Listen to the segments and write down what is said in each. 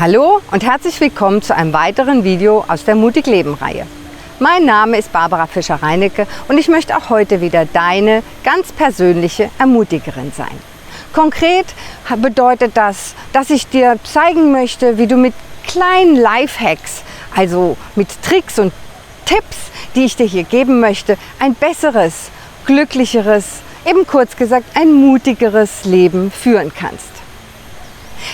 Hallo und herzlich willkommen zu einem weiteren Video aus der Mutig Leben Reihe. Mein Name ist Barbara Fischer-Reinecke und ich möchte auch heute wieder deine ganz persönliche Ermutigerin sein. Konkret bedeutet das, dass ich dir zeigen möchte, wie du mit kleinen Lifehacks, also mit Tricks und Tipps, die ich dir hier geben möchte, ein besseres, glücklicheres, eben kurz gesagt ein mutigeres Leben führen kannst.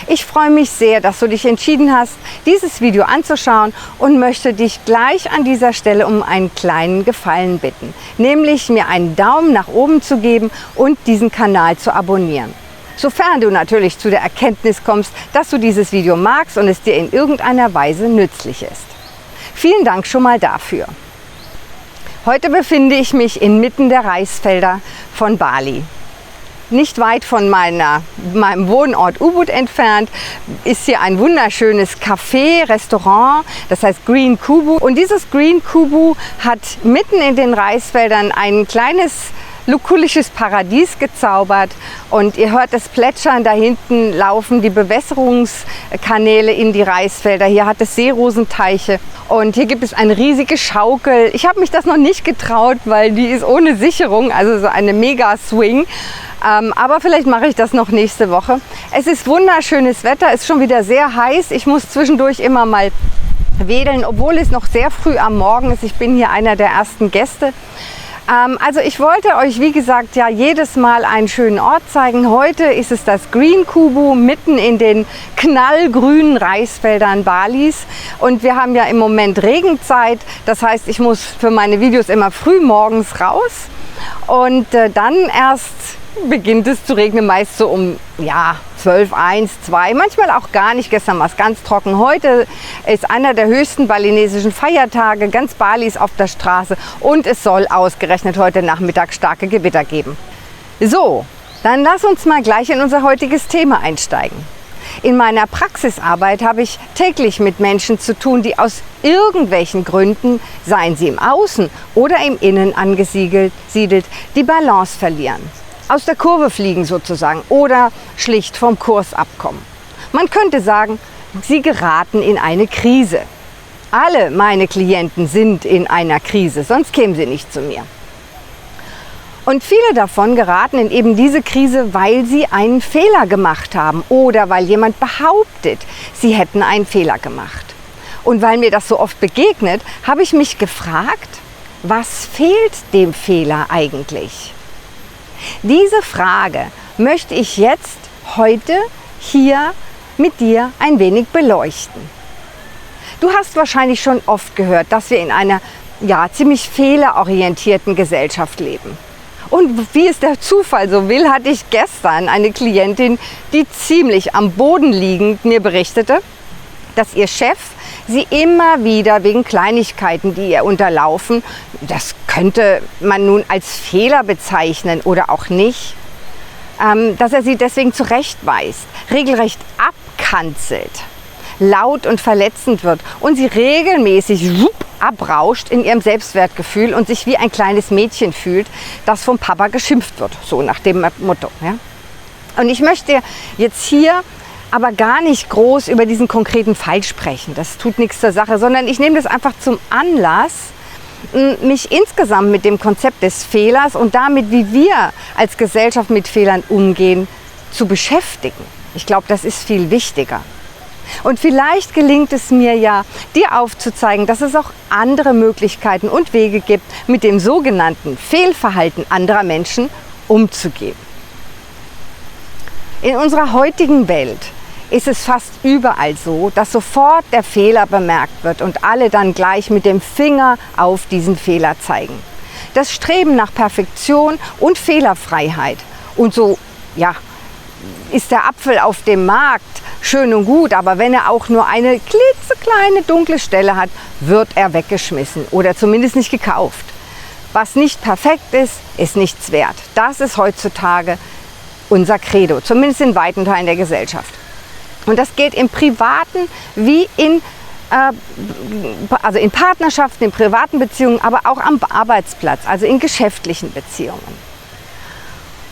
Ich freue mich sehr, dass du dich entschieden hast, dieses Video anzuschauen und möchte dich gleich an dieser Stelle um einen kleinen Gefallen bitten, nämlich mir einen Daumen nach oben zu geben und diesen Kanal zu abonnieren. Sofern du natürlich zu der Erkenntnis kommst, dass du dieses Video magst und es dir in irgendeiner Weise nützlich ist. Vielen Dank schon mal dafür. Heute befinde ich mich inmitten der Reisfelder von Bali. Nicht weit von meinem Wohnort Ubud entfernt ist hier ein wunderschönes Café, Restaurant, das heißt Green Kubu. Und dieses Green Kubu hat mitten in den Reisfeldern ein kleines lukullisches Paradies gezaubert. Und ihr hört das Plätschern, da hinten laufen die Bewässerungskanäle in die Reisfelder. Hier hat es Seerosenteiche und hier gibt es eine riesige Schaukel. Ich habe mich das noch nicht getraut, weil die ist ohne Sicherung, also so eine Mega-Swing. Aber vielleicht mache ich das noch nächste Woche. Es ist wunderschönes Wetter, ist schon wieder sehr heiß. Ich muss zwischendurch immer mal wedeln, obwohl es noch sehr früh am Morgen ist. Ich bin hier einer der ersten Gäste. Also ich wollte euch, wie gesagt, ja jedes Mal einen schönen Ort zeigen. Heute ist es das Green Kubu mitten in den knallgrünen Reisfeldern Balis. Und wir haben ja im Moment Regenzeit. Das heißt, ich muss für meine Videos immer früh morgens raus. Und dann erst beginnt es zu regnen, meist so um 12, 1, 2, manchmal auch gar nicht. Gestern war es ganz trocken. Heute ist einer der höchsten balinesischen Feiertage. Ganz Bali ist auf der Straße und es soll ausgerechnet heute Nachmittag starke Gewitter geben. So, dann lass uns mal gleich in unser heutiges Thema einsteigen. In meiner Praxisarbeit habe ich täglich mit Menschen zu tun, die aus irgendwelchen Gründen, seien sie im Außen oder im Innen angesiedelt, die Balance verlieren. Aus der Kurve fliegen sozusagen oder schlicht vom Kurs abkommen. Man könnte sagen, sie geraten in eine Krise. Alle meine Klienten sind in einer Krise, sonst kämen sie nicht zu mir. Und viele davon geraten in eben diese Krise, weil sie einen Fehler gemacht haben oder weil jemand behauptet, sie hätten einen Fehler gemacht. Und weil mir das so oft begegnet, habe ich mich gefragt, was fehlt dem Fehler eigentlich? Diese Frage möchte ich jetzt heute hier mit dir ein wenig beleuchten. Du hast wahrscheinlich schon oft gehört, dass wir in einer ziemlich fehlerorientierten Gesellschaft leben. Und wie es der Zufall so will, hatte ich gestern eine Klientin, die ziemlich am Boden liegend mir berichtete, dass ihr Chef sie immer wieder wegen Kleinigkeiten, die ihr unterlaufen, das könnte man nun als Fehler bezeichnen oder auch nicht, dass er sie deswegen zurechtweist, regelrecht abkanzelt, laut und verletzend wird und sie regelmäßig abrauscht in ihrem Selbstwertgefühl und sich wie ein kleines Mädchen fühlt, das vom Papa geschimpft wird, so nach dem Motto. Ja? Und ich möchte jetzt hier aber gar nicht groß über diesen konkreten Fall sprechen. Das tut nichts zur Sache, sondern ich nehme das einfach zum Anlass, mich insgesamt mit dem Konzept des Fehlers und damit, wie wir als Gesellschaft mit Fehlern umgehen, zu beschäftigen. Ich glaube, das ist viel wichtiger. Und vielleicht gelingt es mir ja, dir aufzuzeigen, dass es auch andere Möglichkeiten und Wege gibt, mit dem sogenannten Fehlverhalten anderer Menschen umzugehen. In unserer heutigen Welt ist es fast überall so, dass sofort der Fehler bemerkt wird und alle dann gleich mit dem Finger auf diesen Fehler zeigen. Das Streben nach Perfektion und Fehlerfreiheit und so, ist der Apfel auf dem Markt schön und gut, aber wenn er auch nur eine klitzekleine dunkle Stelle hat, wird er weggeschmissen oder zumindest nicht gekauft. Was nicht perfekt ist, ist nichts wert. Das ist heutzutage unser Credo, zumindest in weiten Teilen der Gesellschaft. Und das geht im Privaten wie in Partnerschaften, in privaten Beziehungen, aber auch am Arbeitsplatz, also in geschäftlichen Beziehungen.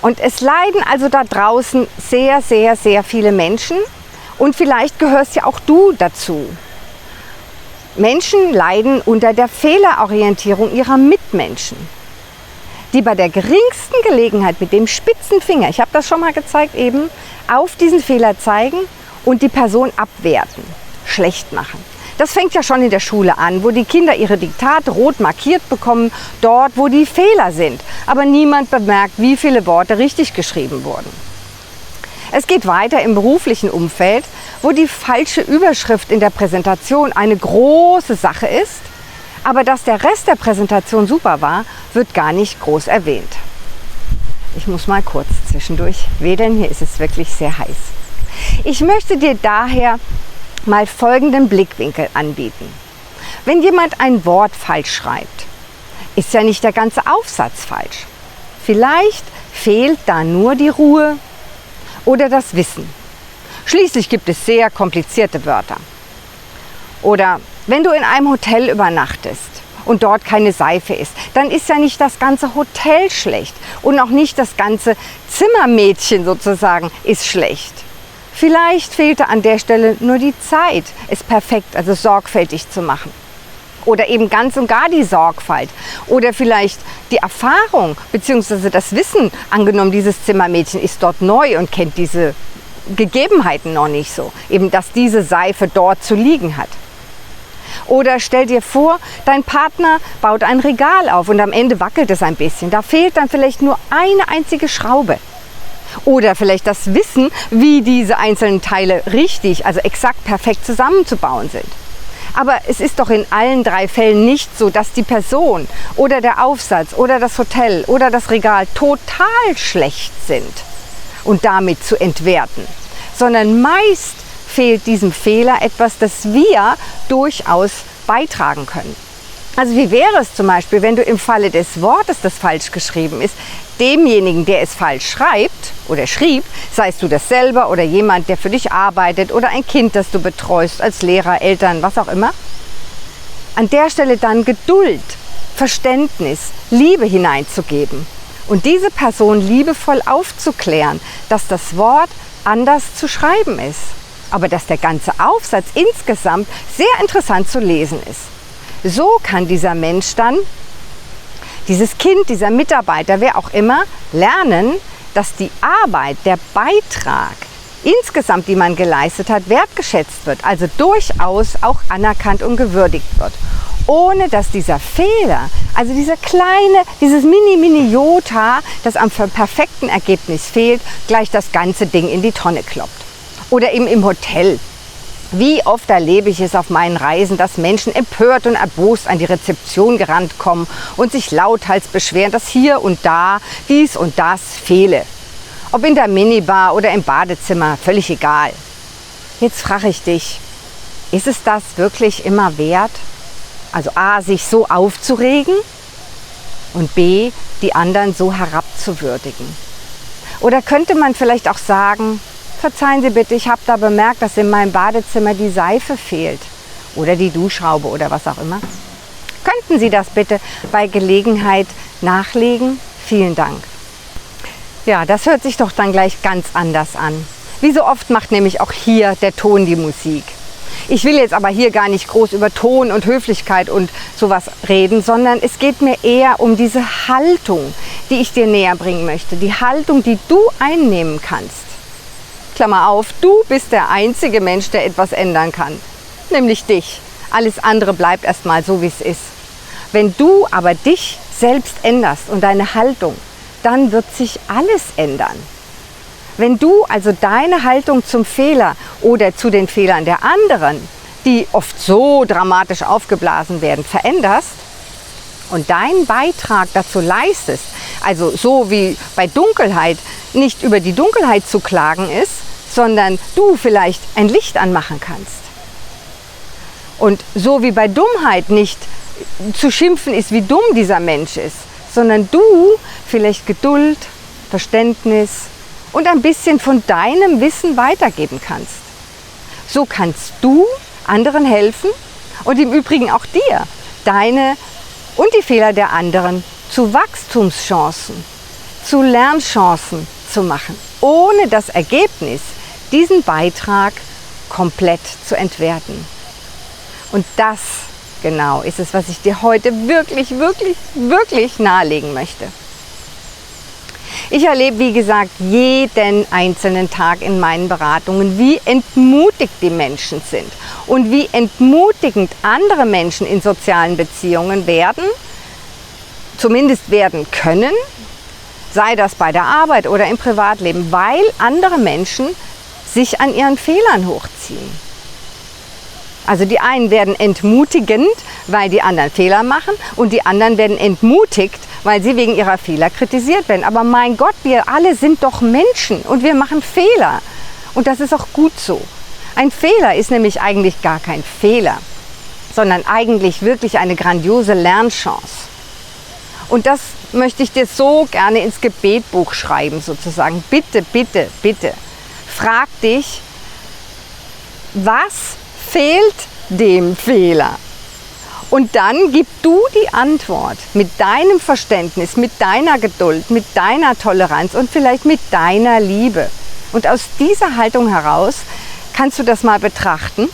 Und es leiden also da draußen sehr, sehr, sehr viele Menschen Und vielleicht gehörst ja auch du dazu. Menschen leiden unter der Fehlerorientierung ihrer Mitmenschen, die bei der geringsten Gelegenheit mit dem spitzen Finger, ich habe das schon mal gezeigt eben, auf diesen Fehler zeigen und die Person abwerten, schlecht machen. Das fängt ja schon in der Schule an, wo die Kinder ihre Diktate rot markiert bekommen, dort wo die Fehler sind. Aber niemand bemerkt, wie viele Worte richtig geschrieben wurden. Es geht weiter im beruflichen Umfeld, wo die falsche Überschrift in der Präsentation eine große Sache ist, aber dass der Rest der Präsentation super war, wird gar nicht groß erwähnt. Ich muss mal kurz zwischendurch wedeln, hier ist es wirklich sehr heiß. Ich möchte dir daher mal folgenden Blickwinkel anbieten. Wenn jemand ein Wort falsch schreibt, ist ja nicht der ganze Aufsatz falsch. Vielleicht fehlt da nur die Ruhe oder das Wissen. Schließlich gibt es sehr komplizierte Wörter. Oder wenn du in einem Hotel übernachtest und dort keine Seife ist, dann ist ja nicht das ganze Hotel schlecht und auch nicht das ganze Zimmermädchen sozusagen ist schlecht. Vielleicht fehlte an der Stelle nur die Zeit, es perfekt, also sorgfältig zu machen. Oder eben ganz und gar die Sorgfalt. Oder vielleicht die Erfahrung bzw. das Wissen. Angenommen, dieses Zimmermädchen ist dort neu und kennt diese Gegebenheiten noch nicht so. Eben, dass diese Seife dort zu liegen hat. Oder stell dir vor, dein Partner baut ein Regal auf und am Ende wackelt es ein bisschen. Da fehlt dann vielleicht nur eine einzige Schraube. Oder vielleicht das Wissen, wie diese einzelnen Teile richtig, also exakt perfekt zusammenzubauen sind. Aber es ist doch in allen drei Fällen nicht so, dass die Person oder der Aufsatz oder das Hotel oder das Regal total schlecht sind und damit zu entwerten, sondern meist fehlt diesem Fehler etwas, das wir durchaus beitragen können. Also wie wäre es zum Beispiel, wenn du im Falle des Wortes, das falsch geschrieben ist, demjenigen, der es falsch schreibt oder schrieb, seist du das selber oder jemand, der für dich arbeitet oder ein Kind, das du betreust als Lehrer, Eltern, was auch immer, an der Stelle dann Geduld, Verständnis, Liebe hineinzugeben und diese Person liebevoll aufzuklären, dass das Wort anders zu schreiben ist, aber dass der ganze Aufsatz insgesamt sehr interessant zu lesen ist. So kann dieser Mensch dann, dieses Kind, dieser Mitarbeiter, wer auch immer, lernen, dass die Arbeit, der Beitrag insgesamt, die man geleistet hat, wertgeschätzt wird, also durchaus auch anerkannt und gewürdigt wird. Ohne dass dieser Fehler, also dieser kleine, dieses Mini-Jota, das am perfekten Ergebnis fehlt, gleich das ganze Ding in die Tonne kloppt. Oder eben im Hotel. Wie oft erlebe ich es auf meinen Reisen, dass Menschen empört und erbost an die Rezeption gerannt kommen und sich lauthals beschweren, dass hier und da dies und das fehle. Ob in der Minibar oder im Badezimmer, völlig egal. Jetzt frage ich dich, ist es das wirklich immer wert? Also A, sich so aufzuregen und B, die anderen so herabzuwürdigen. Oder könnte man vielleicht auch sagen, verzeihen Sie bitte, ich habe da bemerkt, dass in meinem Badezimmer die Seife fehlt oder die Duschschraube oder was auch immer. Könnten Sie das bitte bei Gelegenheit nachlegen? Vielen Dank. Ja, das hört sich doch dann gleich ganz anders an. Wie so oft macht nämlich auch hier der Ton die Musik. Ich will jetzt aber hier gar nicht groß über Ton und Höflichkeit und sowas reden, sondern es geht mir eher um diese Haltung, die ich dir näher bringen möchte. Die Haltung, die du einnehmen kannst. Klammer auf, du bist der einzige Mensch, der etwas ändern kann, nämlich dich. Alles andere bleibt erstmal so, wie es ist. Wenn du aber dich selbst änderst und deine Haltung, dann wird sich alles ändern. Wenn du also deine Haltung zum Fehler oder zu den Fehlern der anderen, die oft so dramatisch aufgeblasen werden, veränderst und deinen Beitrag dazu leistest, also so wie bei Dunkelheit nicht über die Dunkelheit zu klagen ist, sondern du vielleicht ein Licht anmachen kannst. Und so wie bei Dummheit nicht zu schimpfen ist, wie dumm dieser Mensch ist, sondern du vielleicht Geduld, Verständnis und ein bisschen von deinem Wissen weitergeben kannst. So kannst du anderen helfen und im Übrigen auch dir, deine und die Fehler der anderen zu Wachstumschancen, zu Lernchancen zu machen, ohne das Ergebnis, diesen Beitrag komplett zu entwerten. Und das genau ist es, was ich dir heute wirklich, wirklich, wirklich nahelegen möchte. Ich erlebe, wie gesagt, jeden einzelnen Tag in meinen Beratungen, wie entmutigt die Menschen sind und wie entmutigend andere Menschen in sozialen Beziehungen werden, zumindest werden können, sei das bei der Arbeit oder im Privatleben, weil andere Menschen sich an ihren Fehlern hochziehen. Also die einen werden entmutigend, weil die anderen Fehler machen, und die anderen werden entmutigt, weil sie wegen ihrer Fehler kritisiert werden. Aber mein Gott, wir alle sind doch Menschen und wir machen Fehler. Und das ist auch gut so. Ein Fehler ist nämlich eigentlich gar kein Fehler, sondern eigentlich wirklich eine grandiose Lernchance. Und das möchte ich dir so gerne ins Gebetbuch schreiben, sozusagen. Bitte, bitte, bitte, frag dich, was fehlt dem Fehler? Und dann gib du die Antwort mit deinem Verständnis, mit deiner Geduld, mit deiner Toleranz und vielleicht mit deiner Liebe. Und aus dieser Haltung heraus kannst du das mal betrachten.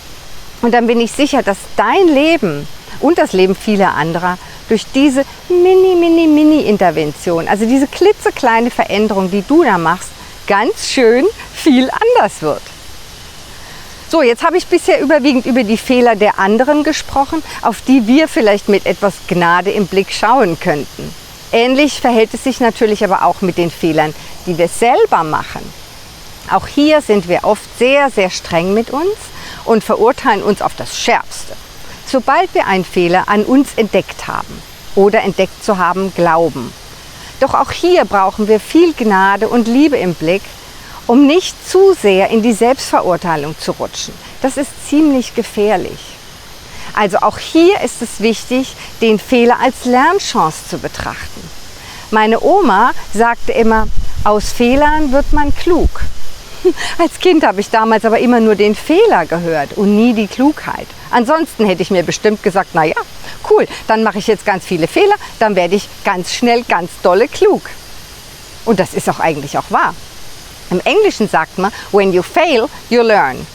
Und dann bin ich sicher, dass dein Leben und das Leben vieler anderer durch diese Mini-Intervention, also diese klitzekleine Veränderung, die du da machst, ganz schön viel anders wird. So, jetzt habe ich bisher überwiegend über die Fehler der anderen gesprochen, auf die wir vielleicht mit etwas Gnade im Blick schauen könnten. Ähnlich verhält es sich natürlich aber auch mit den Fehlern, die wir selber machen. Auch hier sind wir oft sehr, sehr streng mit uns und verurteilen uns auf das Schärfste, sobald wir einen Fehler an uns entdeckt haben oder entdeckt zu haben glauben. Doch auch hier brauchen wir viel Gnade und Liebe im Blick, um nicht zu sehr in die Selbstverurteilung zu rutschen. Das ist ziemlich gefährlich. Also auch hier ist es wichtig, den Fehler als Lernchance zu betrachten. Meine Oma sagte immer, aus Fehlern wird man klug. Als Kind habe ich damals aber immer nur den Fehler gehört und nie die Klugheit. Ansonsten hätte ich mir bestimmt gesagt, naja, cool, dann mache ich jetzt ganz viele Fehler, dann werde ich ganz schnell ganz dolle klug. Und das ist auch eigentlich auch wahr. Im Englischen sagt man, when you fail, you learn.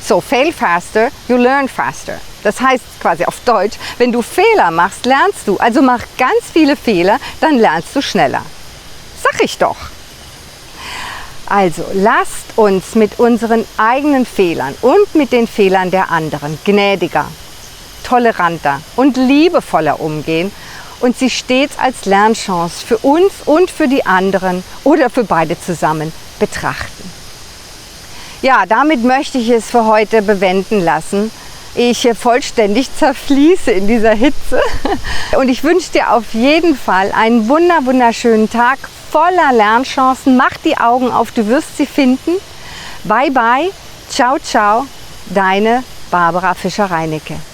So fail faster, you learn faster. Das heißt quasi auf Deutsch, wenn du Fehler machst, lernst du. Also mach ganz viele Fehler, dann lernst du schneller. Sag ich doch. Also lasst uns mit unseren eigenen Fehlern und mit den Fehlern der anderen gnädiger, toleranter und liebevoller umgehen und sie stets als Lernchance für uns und für die anderen oder für beide zusammen betrachten. Ja, damit möchte ich es für heute bewenden lassen. Ich vollständig zerfließe in dieser Hitze und ich wünsche dir auf jeden Fall einen wunderschönen Tag voller Lernchancen. Mach die Augen auf, du wirst sie finden. Bye bye, ciao, ciao, deine Barbara Fischer-Reinecke.